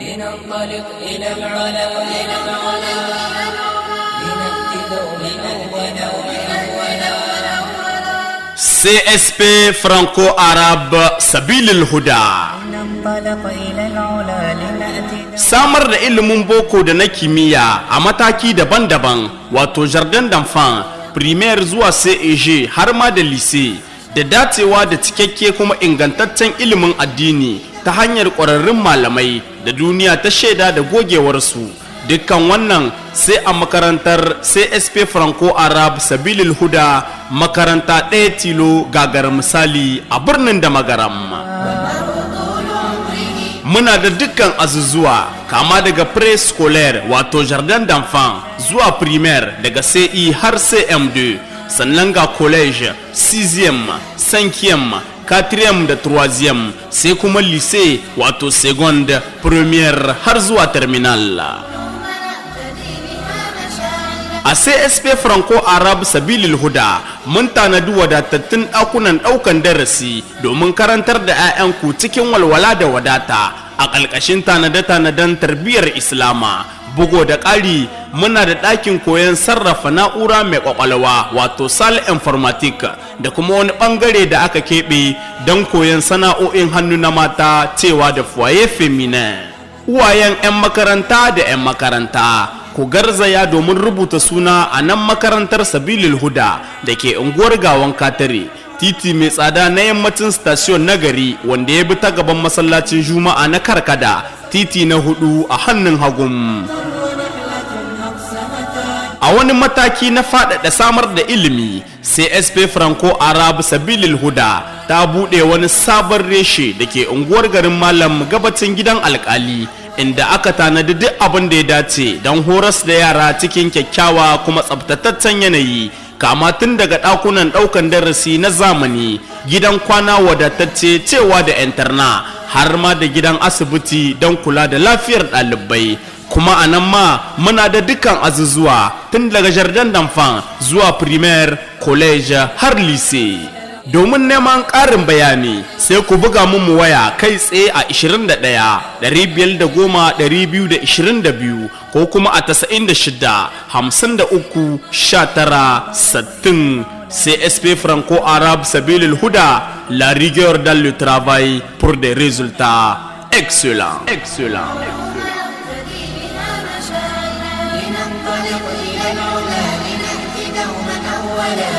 لننطلق إلى العلا لنأتي دوما أولا CSP Franco-Arabe Sabilil Huda. ننطلق إلى العلا لنأتي Samar da ilimin boko da na kimiyya a mataki daban-daban, wato jardin d'enfant, primaire zuwa CEG har ma da lycée, da dacewa da cikakke kuma ingantaccen ilimin addini ta hanyar ƙwararrun malamai da duniya ta shaida da gogewarsu. Dukkan wannan sai a makarantar CSP Franco-Arabe Sabilil Huda, makaranta ɗaya tilo gagar misali a birnin da magaram. Muna da dukkan azuzuwa kama daga pre-scolaire wato jardin d'enfant zuwa primaire daga CI har CM2, sannan ga collège 6e, 5e, 4e da 3e, sai kuma lycée wato seconde, première har zuwa terminal. A CSP Franco-Arabe Sabilil Huda mun tanadi wadatattun ɗakunan ɗaukan darasi domin karantar da 'ya'yanku cikin walwala da wadata a ƙarƙashin tanade-tanaden tarbiyyar Islama. Bugo da ƙari muna da ɗakin koyon sarrafa na'ura mai ƙwaƙwalwa wato salle informatique da kuma wani ɓangare da aka keɓe don koyon sana'o'in hannu na mata cewa da foyer féminin. Uwayen 'yan makaranta da 'yan makaranta ku garzaya domin rubuta suna a nan makarantar Sabilil Huda da ke unguwar Gawan Katare, titi mai tsada na yammacin station na gari wanda ya bi ta gaban masallacin Juma'a na Karkada, titi na 4 a hannun hagun. A wani mataki na faɗaɗa samar da ilimi, CSP Franco-Arabe Sabilil Huda ta buɗe wani sabon reshe da ke unguwar garin Malam gabacin gidan alƙali, inda aka tanadi duk abin da ya dace don horas da yara cikin kyakkyawa kuma tsabtataccen yanayi, kama tun daga ɗakunan ɗaukan darasi na zamani, gidan kwana wadatacce cewa da interna, har ma da gidan asibiti don kula da lafiyar ɗalibai. Kuma a nan ma muna da dukkan azuzuwa tun daga jardin d'enfant zuwa primaire, collège har lycée. Domin neman ƙarin bayani sai ku buga mu waya kai tsaye a 21 510 222 ko kuma a 96 53 19 60. CSP Franco-Arabe Sabilil Huda, la rigueur dans le travail pour des résultats excellents. لننطلق إلى العلا لنأتي دوما أولا